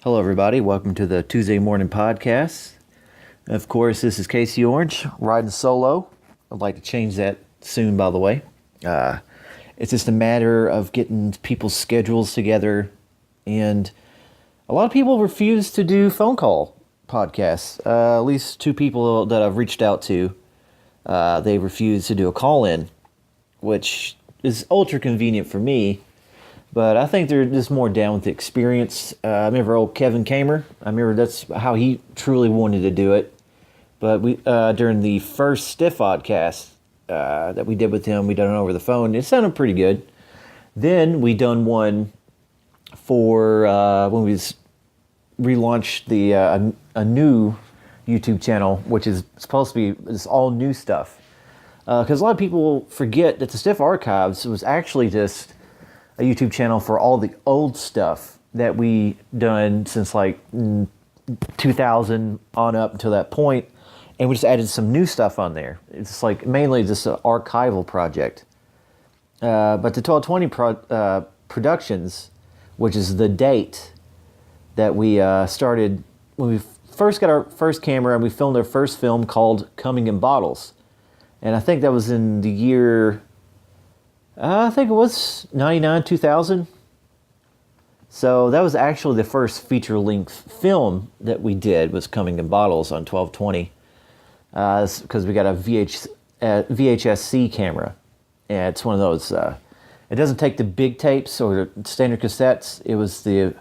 Hello, everybody. Welcome to the Tuesday morning podcast. Of course, this is Casey Orange, riding solo. I'd like to change that soon, by the way. It's just a matter of getting people's schedules together, and a lot of people refuse to do phone call podcasts. At least two people that I've reached out to, they refuse to do a call-in, which is ultra convenient for me. But I think they're just more down with the experience. I remember old Kevin Kamer. I remember that's how he truly wanted to do it. But we during the first Stiff podcast that we did with him, we done it over the phone. It sounded pretty good. Then we done one for when we relaunched the a new YouTube channel, which is supposed to be this all new stuff. Because a lot of people forget that the Stiff Archives was actually just a YouTube channel for all the old stuff that we done since like 2000 on up until that point, and we just added some new stuff on there. It's like mainly just an archival project. But the 1220 Productions, which is the date that we started when we first got our first camera and we filmed our first film called Coming in Bottles. And I think that was in the year, I think it was 99, 2000. So that was actually the first feature-length film that we did, was Coming in Bottles on 1220. Because we got a VHS-C camera. And it's one of those, it doesn't take the big tapes or the standard cassettes. It was the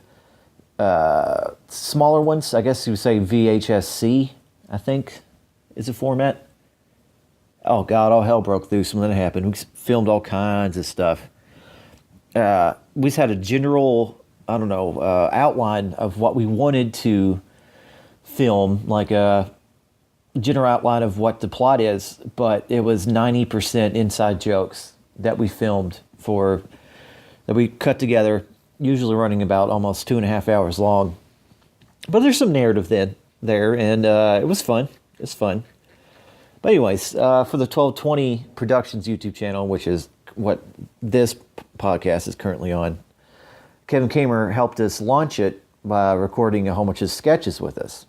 smaller ones. I guess you would say VHS-C, I think, is the format. Oh God, all hell broke loose when that happened. We filmed all kinds of stuff. We just had a general, outline of what we wanted to film, like a general outline of what the plot is, but it was 90% inside jokes that we filmed that we cut together, usually running about almost 2.5 hours long. But there's some narrative there, and it was fun. It's fun. But anyways, for the 1220 Productions YouTube channel, which is what this podcast is currently on, Kevin Kamer helped us launch it by recording a whole bunch of sketches with us.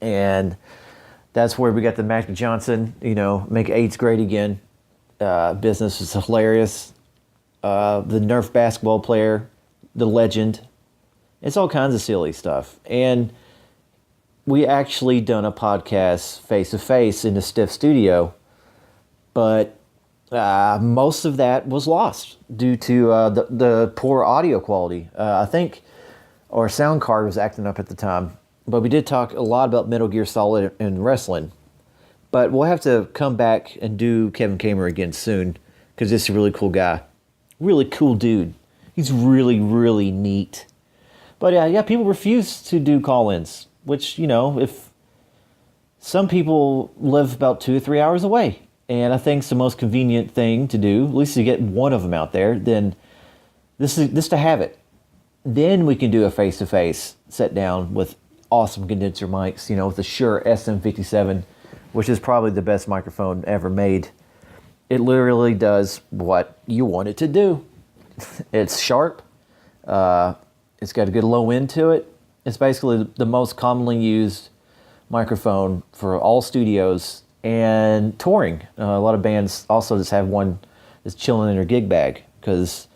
And that's where we got the Magic Johnson, make AIDS great again. Business is hilarious. The Nerf basketball player, the legend. It's all kinds of silly stuff. And we actually done a podcast face-to-face in the Stiff studio, but most of that was lost due to the poor audio quality. I think our sound card was acting up at the time, but we did talk a lot about Metal Gear Solid and wrestling. But we'll have to come back and do Kevin Kamer again soon, because this is a really cool guy. Really cool dude. He's really, really neat. But yeah, people refuse to do call-ins. Which, if some people live about 2 or 3 hours away, and I think it's the most convenient thing to do, at least to get one of them out there, then this to have it. Then we can do a face-to-face sit down with awesome condenser mics, with the Shure SM57, which is probably the best microphone ever made. It literally does what you want it to do. It's sharp. It's got a good low end to it. It's basically the most commonly used microphone for all studios and touring. A lot of bands also just have one that's chilling in their gig bag, because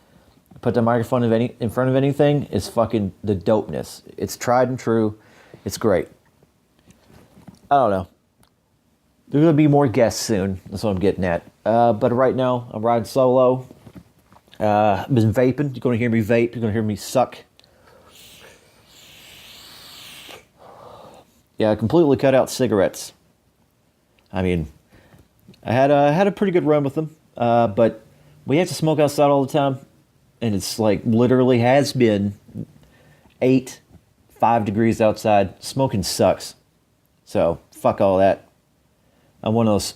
put the microphone in front of anything, it's fucking the dopeness. It's tried and true. It's great. I don't know. There's going to be more guests soon. That's what I'm getting at. But right now, I'm riding solo. I've been vaping. You're going to hear me vape. You're going to hear me suck. Yeah, I completely cut out cigarettes. I mean, I had a pretty good run with them, but we have to smoke outside all the time, and it's like literally has been 5 degrees outside. Smoking sucks, so fuck all that. I'm one of those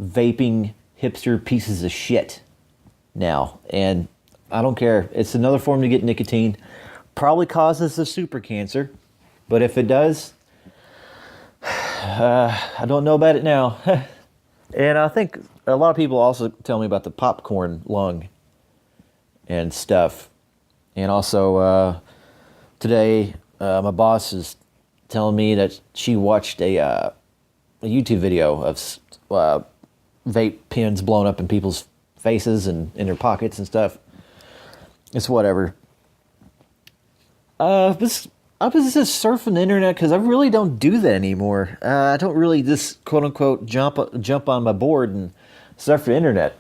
vaping hipster pieces of shit now, and I don't care. It's another form to get nicotine. Probably causes the super cancer, but if it does, I don't know about it now. And I think a lot of people also tell me about the popcorn lung and stuff. And also, today My boss is telling me that she watched a YouTube video of vape pens blown up in people's faces and in their pockets and stuff. It's whatever. I was just surfing the internet because I really don't do that anymore. I don't really just quote unquote jump on my board and surf the internet.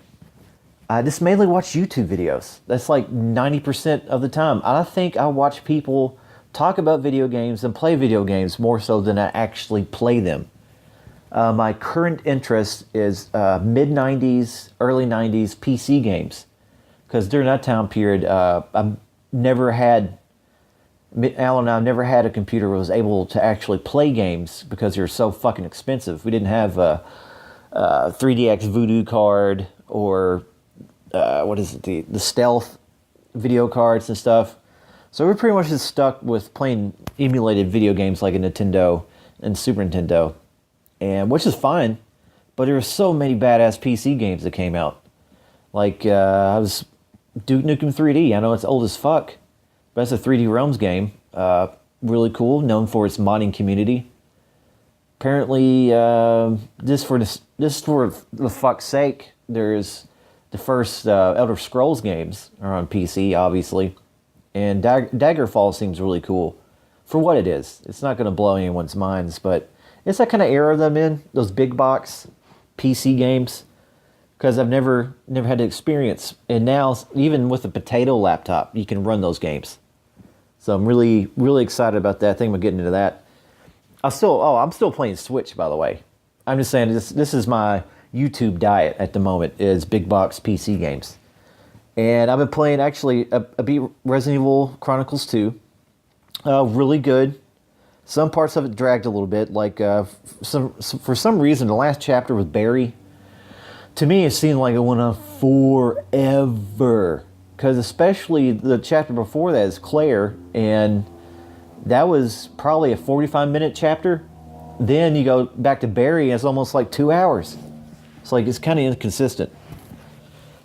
I just mainly watch YouTube videos. That's like 90% of the time. I think I watch people talk about video games and play video games more so than I actually play them. My current interest is mid-90s, early 90s PC games. Because during that time period, I've never had a computer that was able to actually play games because they were so fucking expensive. We didn't have a 3DX Voodoo card or the stealth video cards and stuff. So we're pretty much just stuck with playing emulated video games like a Nintendo and Super Nintendo, and which is fine. But there were so many badass PC games that came out. Like I was Duke Nukem 3D. I know it's old as fuck, but it's a 3D Realms game. Really cool, known for its modding community. Apparently, just for the fuck's sake, there's the first Elder Scrolls games are on PC, obviously. And Daggerfall seems really cool for what it is. It's not going to blow anyone's minds, but it's that kind of era that I'm in, those big box PC games, because I've never had the experience. And now, even with a potato laptop, you can run those games. So I'm really, really excited about that. I think I'm getting into that. I'm still playing Switch, by the way. I'm just saying this is my YouTube diet at the moment, is big box PC games. And I've been playing, actually, I beat Resident Evil Chronicles 2. Really good. Some parts of it dragged a little bit. Like, for some reason, the last chapter with Barry, to me, it seemed like it went on forever. Because especially the chapter before that is Claire, and that was probably a 45-minute chapter. Then you go back to Barry, and it's almost like 2 hours. It's like, it's kind of inconsistent.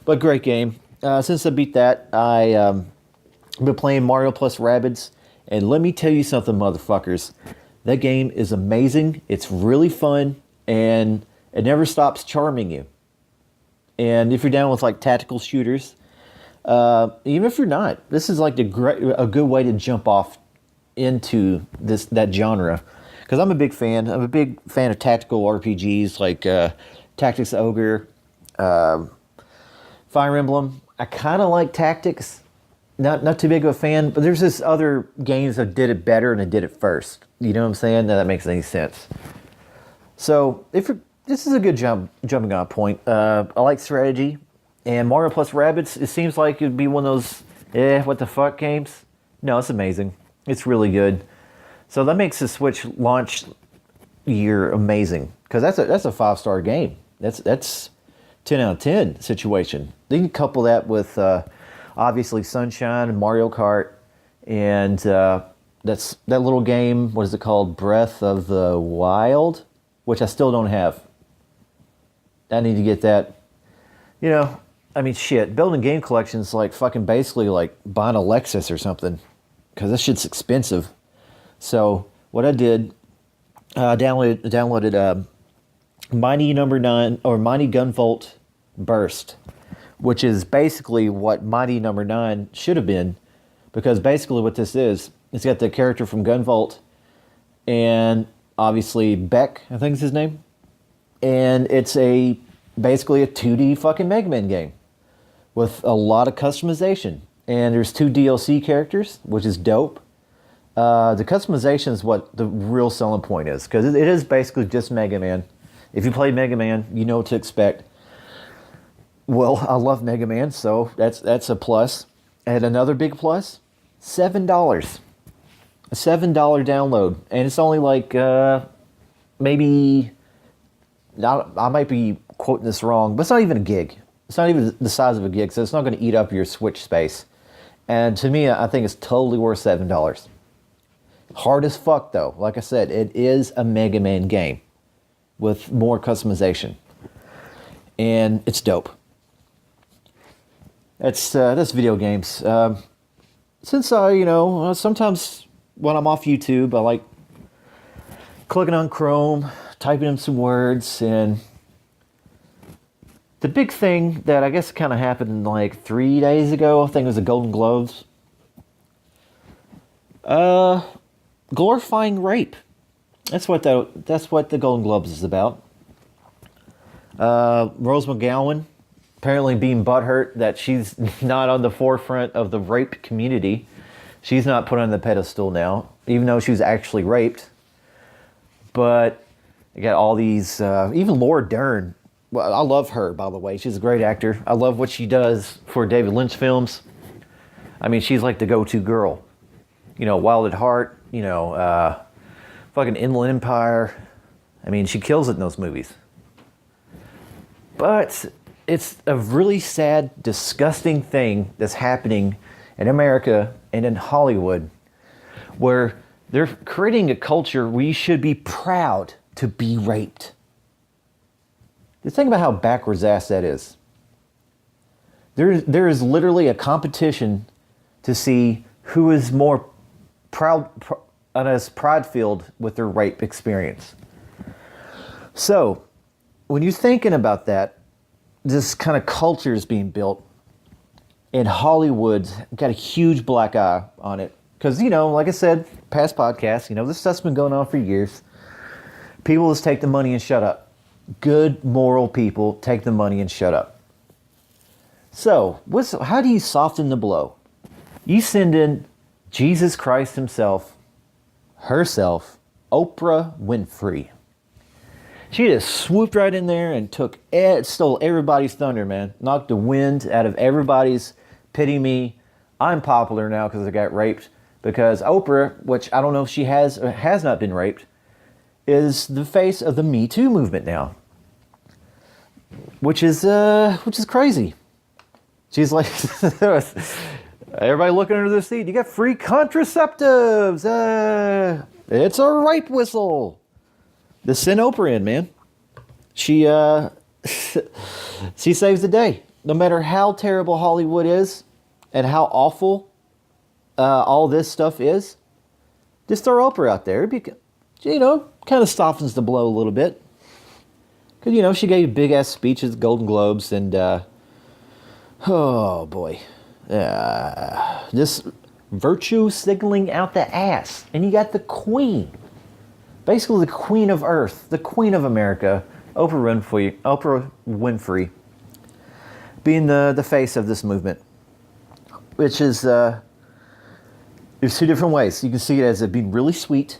But great game. Since I beat that, I've been playing Mario plus Rabbids, and let me tell you something, motherfuckers. That game is amazing. It's really fun, and it never stops charming you. And if you're down with like tactical shooters, even if you're not, this is like a good way to jump off into that genre. Because I'm a big fan. I'm a big fan of tactical RPGs like Tactics Ogre, Fire Emblem. I kind of like Tactics. Not too big of a fan, but there's this other games that did it better and it did it first. You know what I'm saying? That makes any sense. So this is a good jumping on point. I like strategy, and Mario plus Rabbids. It seems like it'd be one of those what the fuck games. No, it's amazing. It's really good. So that makes the Switch launch year amazing, because that's a 5-star game. That's 10 out of 10 situation. Then you can couple that with obviously Sunshine and Mario Kart, and that little game. What is it called? Breath of the Wild, which I still don't have. I need to get that. You know, I mean, shit. Building game collections like fucking basically like buying a Lexus or something, because that shit's expensive. So what I did, downloaded Mighty Number 9 or Mighty Gunvolt Burst, which is basically what Mighty Number 9 should have been, because basically what this is, it's got the character from Gunvolt and obviously Beck, I think is his name, and it's basically a 2D fucking Mega Man game with a lot of customization. And there's 2 DLC characters, which is dope. The customization is what the real selling point is, because it is basically just Mega Man. If you play Mega Man, you know what to expect. Well, I love Mega Man, so that's a plus. And another big plus, $7. A $7 download. And it's only like, maybe, I might be quoting this wrong, but it's not even a gig. It's not even the size of a gig, so it's not going to eat up your Switch space. And to me, I think it's totally worth $7. Hard as fuck, though. Like I said, it is a Mega Man game with more customization. And it's dope. That's video games. Since sometimes when I'm off YouTube, I like clicking on Chrome, typing in some words, and the big thing that I guess kind of happened like 3 days ago, I think it was the Golden Globes, glorifying rape. That's what the Golden Globes is about. Rose McGowan apparently being butthurt that she's not on the forefront of the rape community. She's not put on the pedestal now, even though she was actually raped. But you got all these, even Laura Dern. Well, I love her, by the way. She's a great actor. I love what she does for David Lynch films. I mean, she's like the go-to girl. You know, Wild at Heart, you know, fucking Inland Empire. I mean, she kills it in those movies. But it's a really sad, disgusting thing that's happening in America and in Hollywood, where they're creating a culture where you should be proud to be raped. Just think about how backwards ass that is. There is literally a competition to see who is more pride-filled with their rape experience. So, when you're thinking about that, this kind of culture is being built, and Hollywood's got a huge black eye on it. Because, you know, like I said, past podcasts, you know, this stuff's been going on for years. People just take the money and shut up. Good, moral people take the money and shut up. So, how do you soften the blow? You send in Jesus Christ himself, herself, Oprah Winfrey. She just swooped right in there and stole everybody's thunder, man. Knocked the wind out of everybody's pity me. I'm popular now because I got raped. Because Oprah, which I don't know if she has or has not been raped, is the face of the Me Too movement now. Which is crazy. She's like, everybody looking under the seat. You got free contraceptives. It's a rape whistle. Just send Oprah in, man. She she saves the day. No matter how terrible Hollywood is and how awful all this stuff is, just throw Oprah out there. It'd be, you know, kind of softens the blow a little bit. Because, you know, she gave big ass speeches at Golden Globes, and oh boy, just virtue signaling out the ass. And you got the queen. Basically, the queen of Earth, the queen of America, Oprah Winfrey, being the face of this movement, which is there's two different ways. You can see it as it being really sweet,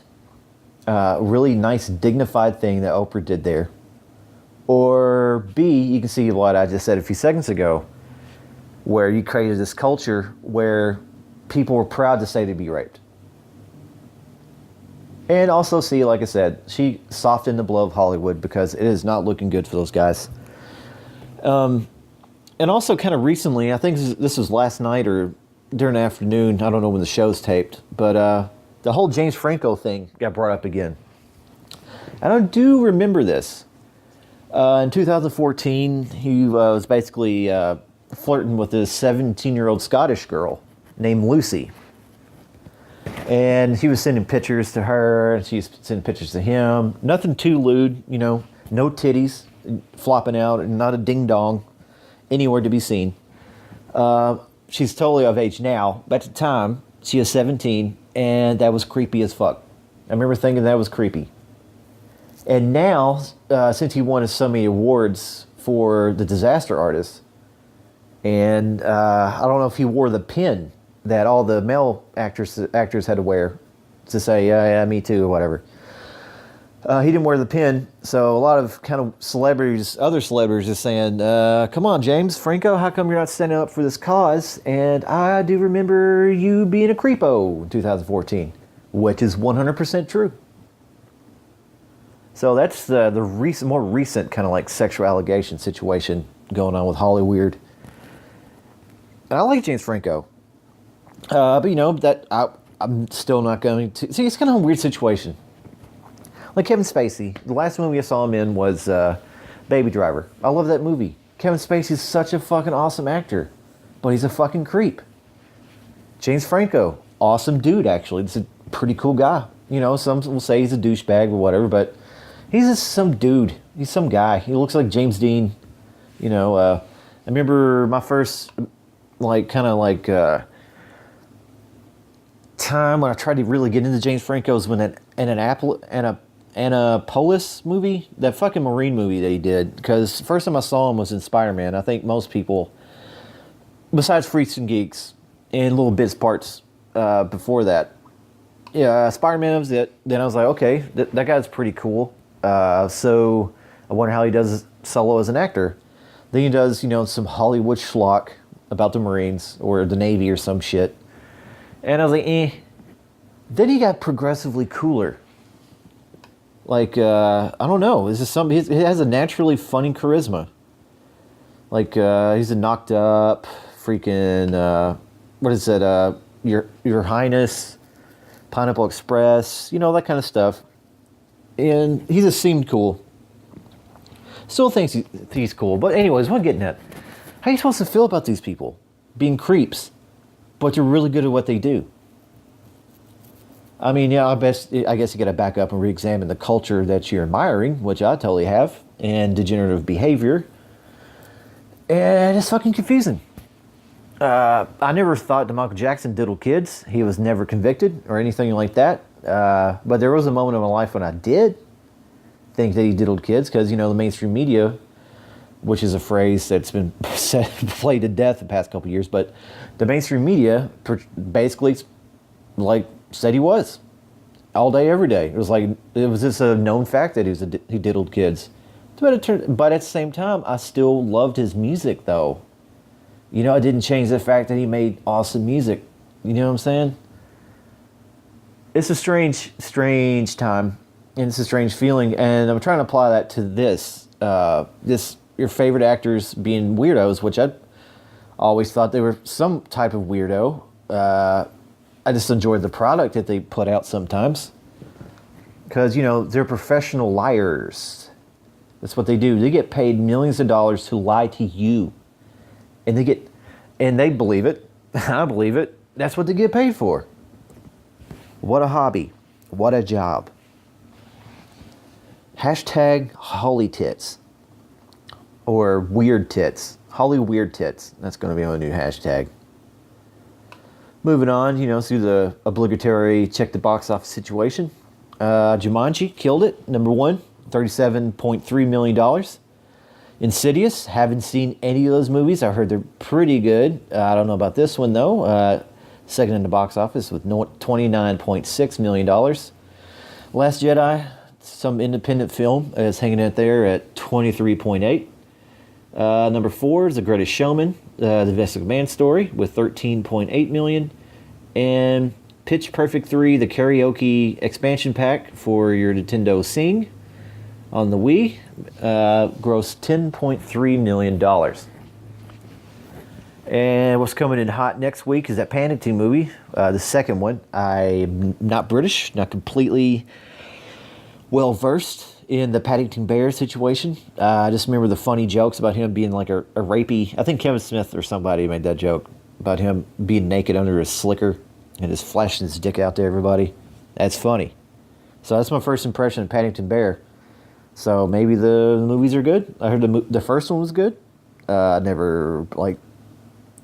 really nice, dignified thing that Oprah did there, or B, you can see what I just said a few seconds ago, where you created this culture where people were proud to say they'd be raped. And also see, like I said, she softened the blow of Hollywood because it is not looking good for those guys. And also kind of recently, I think this was last night or during the afternoon, I don't know when the show's taped, but the whole James Franco thing got brought up again. And I do remember this. In 2014, he was basically flirting with this 17-year-old Scottish girl named Lucy. And he was sending pictures to her, and she was sending pictures to him. Nothing too lewd, you know, no titties flopping out, and not a ding-dong anywhere to be seen. She's totally of age now, but at the time, she was 17, and that was creepy as fuck. I remember thinking that was creepy. And now, since he won so many awards for the disaster artist, and I don't know if he wore the pin that all the male actors had to wear to say, yeah, me too, or whatever. He didn't wear the pin, so a lot of kind of celebrities, other celebrities are saying, come on, James Franco, how come you're not standing up for this cause? And I do remember you being a creepo in 2014, which is 100% true. So that's the more recent kind of like sexual allegation situation going on with Hollyweird. And I like James Franco. But you know, that I'm still not going to... See, it's kind of a weird situation. Like Kevin Spacey, the last movie I saw him in was Baby Driver. I love that movie. Kevin Spacey is such a fucking awesome actor, but he's a fucking creep. James Franco, awesome dude, actually. It's a pretty cool guy. You know, some will say he's a douchebag or whatever, but he's just some dude. He's some guy. He looks like James Dean. You know, I remember my first, time when I tried to really get into James Franco was when an Annapolis movie, that fucking Marine movie that he did. Because first time I saw him was in Spider-Man. I think most people, besides Freaks and Geeks and little bits parts before that, yeah, Spider-Man was it. Then I was like, okay, that guy's pretty cool. So I wonder how he does solo as an actor. Then he does, you know, some Hollywood schlock about the Marines or the Navy or some shit. And I was like, eh. Then he got progressively cooler. Like, I don't know. This is something. He has a naturally funny charisma. Like, he's a knocked up, freaking, what is it? Your Highness, Pineapple Express, you know, that kind of stuff. And he just seemed cool. Still thinks he's cool. But anyways, what I'm getting at. How are you supposed to feel about these people? Being creeps. But you're really good at what they do. I mean, yeah, I guess you got to back up and re-examine the culture that you're admiring, which I totally have, and degenerative behavior. And it's fucking confusing. I never thought that Michael Jackson diddled kids. He was never convicted or anything like that. But there was a moment in my life when I did think that he diddled kids because, you know, the mainstream media, which is a phrase that's been played to death the past couple of years, but the mainstream media basically said he was all day, every day. It was just a known fact that he diddled kids. But at the same time, I still loved his music, though. You know, it didn't change the fact that he made awesome music. You know what I'm saying? It's a strange time, and it's a strange feeling, and I'm trying to apply that to this your favorite actors being weirdos, which I always thought they were some type of weirdo. I just enjoyed the product that they put out sometimes. Because, you know, they're professional liars. That's what they do. They get paid millions of dollars to lie to you. And they believe it. I believe it. That's what they get paid for. What a hobby. What a job. Hashtag Holly Tits. Or Weird Tits. Holly Weird Tits. That's going to be my new hashtag. Moving on, you know, through the obligatory check the box office situation. Jumanji killed it. Number one, $37.3 million. Insidious, haven't seen any of those movies. I heard they're pretty good. I don't know about this one, though. Second in the box office with $29.6 million. Last Jedi, some independent film, is hanging out there at $23.8. Number 4 is The Greatest Showman, the Vince McMahon story, with $13.8 million. And Pitch Perfect 3, the karaoke expansion pack for your Nintendo Sing on the Wii, grossed $10.3 million. And what's coming in hot next week is that Paddington movie, the second one. I'm not British, not completely well-versed in the Paddington Bear situation. I just remember the funny jokes about him being like a rapey. I think Kevin Smith or somebody made that joke about him being naked under his slicker and just flashing his dick out to everybody. That's funny. So that's my first impression of Paddington Bear. So maybe the movies are good. I heard the first one was good. I never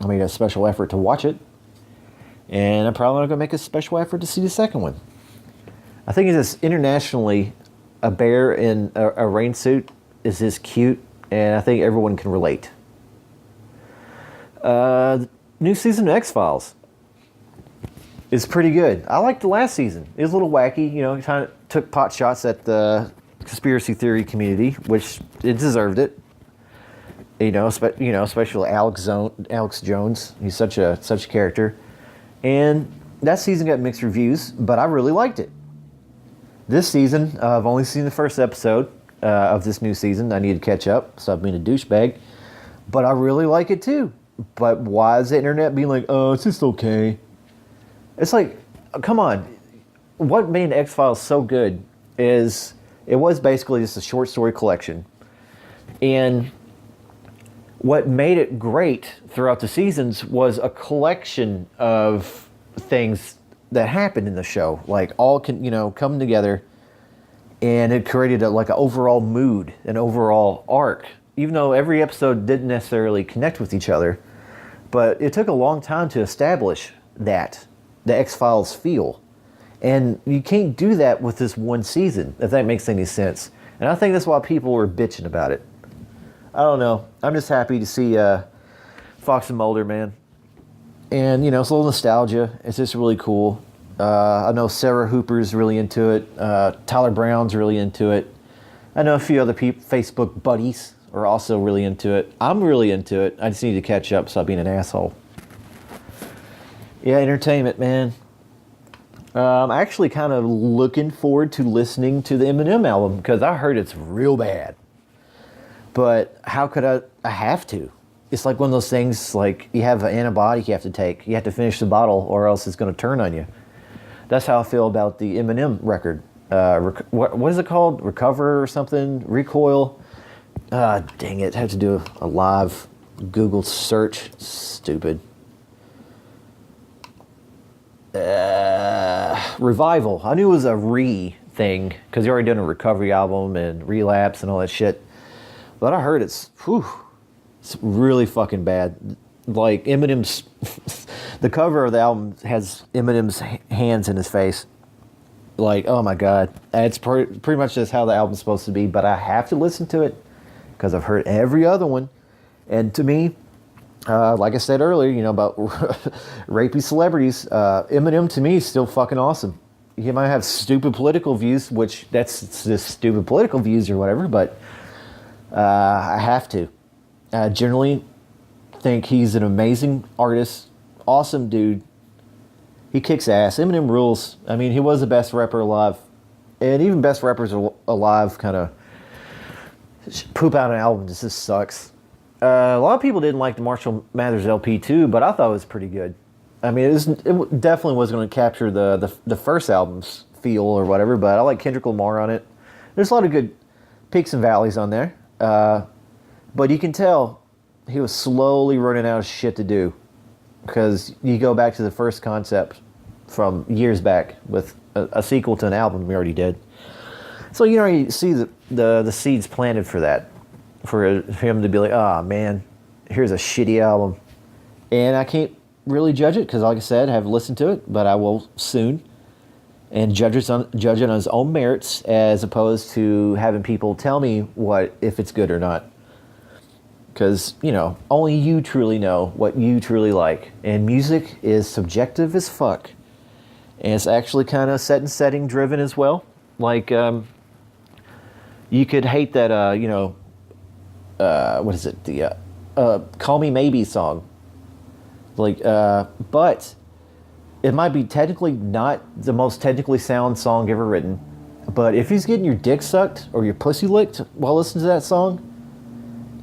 made a special effort to watch it. And I'm probably not going to make a special effort to see the second one. I think it's just internationally, a bear in a rain suit is just cute, and I think everyone can relate. New season of X-Files is pretty good. I liked the last season. It was a little wacky, you know, kind of took pot shots at the conspiracy theory community, which it deserved it. You know, especially Alex Jones. He's such a character. And that season got mixed reviews, but I really liked it. This season, I've only seen the first episode of this new season. I need to catch up, so I've been a douchebag. But I really like it too. But why is the internet being like, oh, it's just okay? It's like, come on. What made X-Files so good is it was basically just a short story collection. And what made it great throughout the seasons was a collection of things that happened in the show, like all coming together, and it created like an overall mood, an overall arc. Even though every episode didn't necessarily connect with each other, but it took a long time to establish the X-Files feel. And you can't do that with this one season, if that makes any sense. And I think that's why people were bitching about it. I don't know. I'm just happy to see Fox and Mulder, man. And, it's a little nostalgia. It's just really cool. I know Sarah Hooper's really into it. Tyler Brown's really into it. I know a few other Facebook buddies are also really into it. I'm really into it. I just need to catch up, stop being an asshole. Yeah, entertainment, man. I'm actually kind of looking forward to listening to the Eminem album because I heard it's real bad. But how could I have to? It's like one of those things, like you have an antibiotic you have to take. You have to finish the bottle or else it's going to turn on you. That's how I feel about the Eminem record. What is it called? Recover or something? Recoil? Dang it. I have to do a live Google search. Stupid. Revival. I knew it was a thing because he already done a recovery album and relapse and all that shit. But I heard it's really fucking bad. Like Eminem's, the cover of the album has Eminem's hands in his face. Like, oh my God. It's pretty much just how the album's supposed to be, but I have to listen to it because I've heard every other one. And to me, like I said earlier, about rapey celebrities, Eminem to me is still fucking awesome. He might have stupid political views, which that's just stupid political views or whatever, but I have to. I generally think he's an amazing artist, awesome dude. He kicks ass. Eminem rules. I mean, he was the best rapper alive. And even best rappers alive kind of poop out an album. This just sucks. A lot of people didn't like the Marshall Mathers LP too, but I thought it was pretty good. I mean, it definitely wasn't going to capture the first album's feel or whatever, but I like Kendrick Lamar on it. There's a lot of good peaks and valleys on there. But you can tell he was slowly running out of shit to do. Because you go back to the first concept from years back with a sequel to an album we already did. So you already see the seeds planted for that. For him to be like, oh man, here's a shitty album. And I can't really judge it because, like I said, I haven't listened to it, but I will soon. And judge it on his own merits as opposed to having people tell me if it's good or not. Because, only you truly know what you truly like. And music is subjective as fuck. And it's actually kind of setting driven as well. Like, you could hate that, what is it? The Call Me Maybe song. Like, but it might be technically not the most technically sound song ever written. But if he's getting your dick sucked or your pussy licked while listening to that song,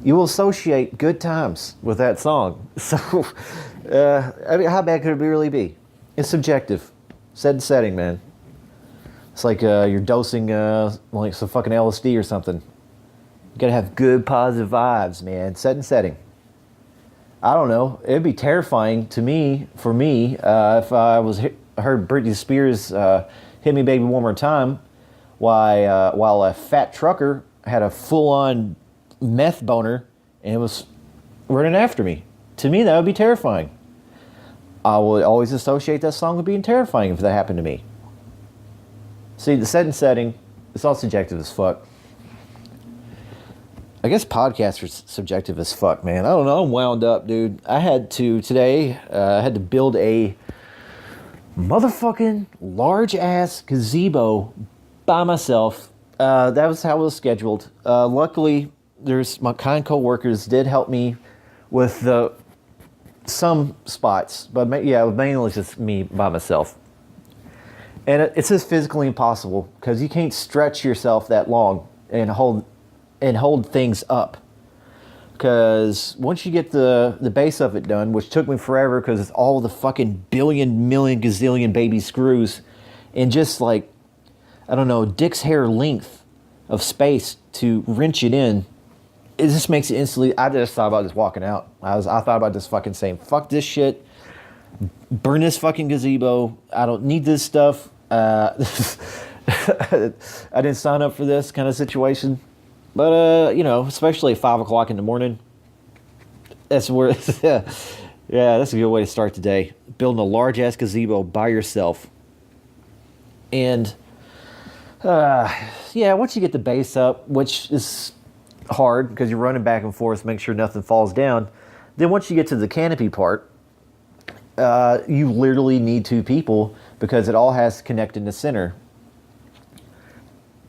you will associate good times with that song. So, I mean, how bad could it really be? It's subjective. Setting, man. It's like you're dosing like some fucking LSD or something. You gotta have good positive vibes, man. Setting. I don't know. It'd be terrifying for me, if I heard Britney Spears "Hit Me Baby One More Time," while a fat trucker had a full-on meth boner and was running after me. To me, that would be terrifying. I would always associate that song with being terrifying if that happened to me. See, the setting, it's all subjective as fuck. I guess podcasts are subjective as fuck, man. I don't know. I'm wound up, dude. I had to build a motherfucking large-ass gazebo by myself. That was how it was scheduled. Luckily, my kind co-workers did help me with some spots, but mainly just me by myself. And it's just physically impossible because you can't stretch yourself that long and hold things up. Because once you get the base of it done, which took me forever because it's all the fucking billion, million, gazillion baby screws and just like, I don't know, dick's hair length of space to wrench it in, it just makes it instantly. I just thought about just walking out. I thought about just fucking saying, fuck this shit. Burn this fucking gazebo. I don't need this stuff. I didn't sign up for this kind of situation. But, especially at 5 o'clock in the morning, that's where, yeah, that's a good way to start the day. Building a large-ass gazebo by yourself. And, once you get the base up, which is hard because you're running back and forth to make sure nothing falls down, then once you get to the canopy part, you literally need 2 people because it all has to connect in the center.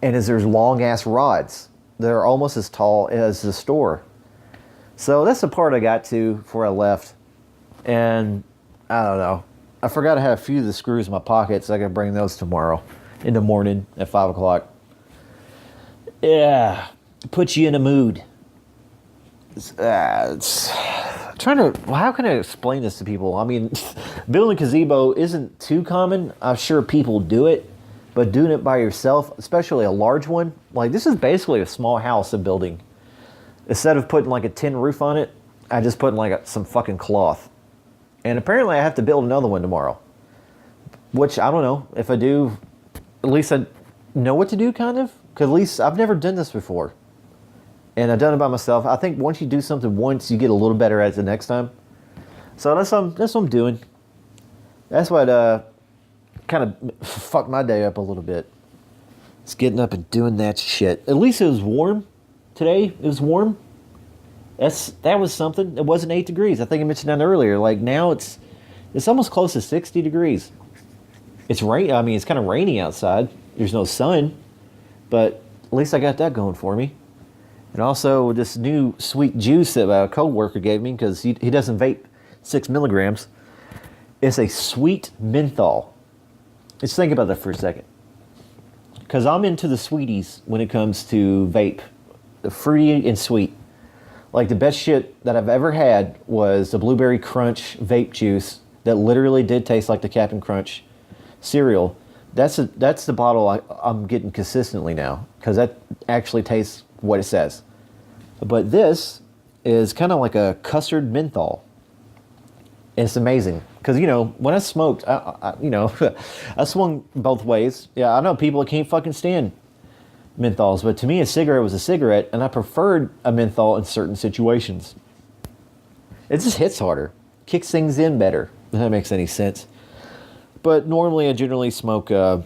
And there's long-ass rods. They're almost as tall as the store. So that's the part I got to before I left. And I don't know. I forgot I had a few of the screws in my pocket, so I can bring those tomorrow in the morning at 5 o'clock. Yeah, puts you in a mood. It's trying to, well, how can I explain this to people? I mean, building a gazebo isn't too common. I'm sure people do it. But doing it by yourself, especially a large one, like this is basically a small house I'm building. Instead of putting like a tin roof on it, I just put like some fucking cloth. And apparently I have to build another one tomorrow. Which, I don't know, if I do, at least I know what to do kind of. Because at least I've never done this before. And I've done it by myself. I think once you do something once, you get a little better at it the next time. So that's what I'm doing. That's what, kind of fucked my day up a little bit. It's getting up and doing that shit. At least it was warm today. It was warm. That was something. It wasn't 8 degrees. I think I mentioned that earlier. Like now it's almost close to 60 degrees. It's rain. I mean, it's kind of rainy outside. There's no sun, but at least I got that going for me. And also this new sweet juice that a coworker gave me because he doesn't vape 6 milligrams. It's a sweet menthol. Let's think about that for a second. Because I'm into the sweeties when it comes to vape. The fruity and sweet. Like the best shit that I've ever had was the Blueberry Crunch vape juice that literally did taste like the Captain Crunch cereal. That's the bottle I'm getting consistently now. Because that actually tastes what it says. But this is kind of like a custard menthol. It's amazing. Because, when I smoked, I swung both ways. Yeah, I know people that can't fucking stand menthols, but to me, a cigarette was a cigarette, and I preferred a menthol in certain situations. It just hits harder. Kicks things in better, if that makes any sense. But normally, I generally smoke full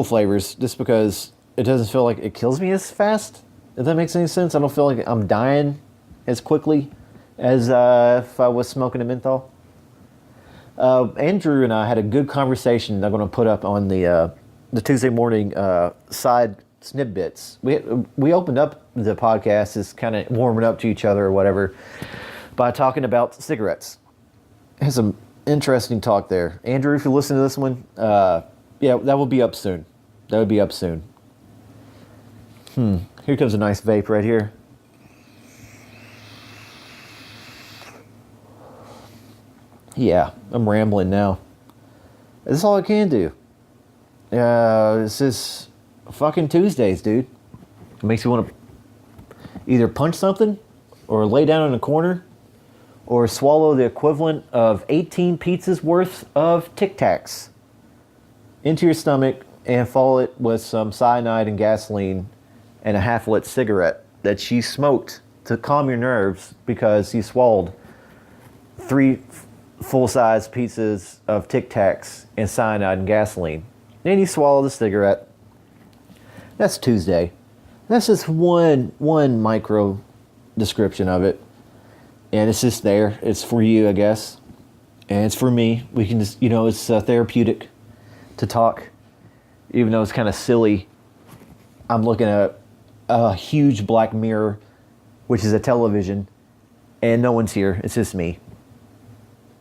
flavors, just because it doesn't feel like it kills me as fast, if that makes any sense. I don't feel like I'm dying as quickly as if I was smoking a menthol. Andrew and I had a good conversation I'm going to put up on the Tuesday morning side snippets. We opened up the podcast as kind of warming up to each other or whatever by talking about cigarettes. Had some interesting talk there. Andrew, if you listen to this one, that will be up soon. That would be up soon. Here comes a nice vape right here. Yeah, I'm rambling now. This is all I can do. This is fucking Tuesdays, dude. It makes you want to either punch something or lay down in a corner or swallow the equivalent of 18 pizzas worth of Tic Tacs into your stomach and follow it with some cyanide and gasoline and a half-lit cigarette that she smoked to calm your nerves because you swallowed 3 full-size pieces of Tic Tacs and cyanide and gasoline. Then you swallow the cigarette. That's Tuesday. That's just one micro description of it. And it's just there. It's for you, I guess. And it's for me. We can just, it's therapeutic to talk. Even though it's kind of silly. I'm looking at a huge black mirror, which is a television. And no one's here. It's just me.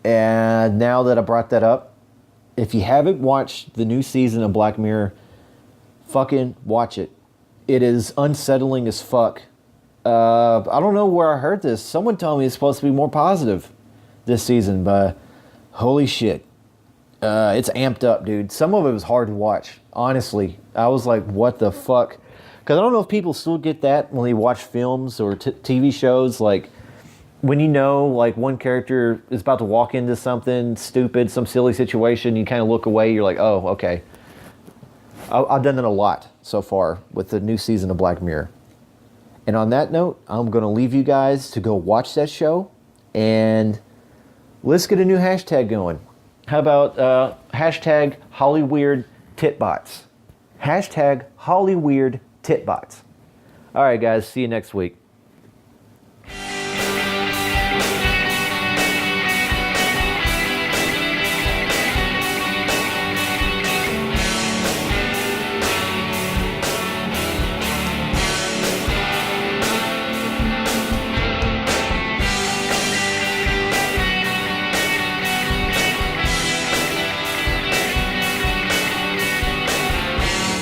And now that I brought that up, if you haven't watched the new season of Black Mirror, fucking watch it. It is unsettling as fuck. I don't know where I heard this. Someone told me it's supposed to be more positive this season, but holy shit. It's amped up, dude. Some of it was hard to watch, honestly. I was like, what the fuck? Because I don't know if people still get that when they watch films or TV shows. Like, when you know, like, one character is about to walk into something stupid, some silly situation, you kind of look away, you're like, oh, okay. I've done that a lot so far with the new season of Black Mirror. And on that note, I'm going to leave you guys to go watch that show, and let's get a new hashtag going. How about hashtag hollyweirdtitbots? Hashtag hollyweirdtitbots. All right, guys, see you next week.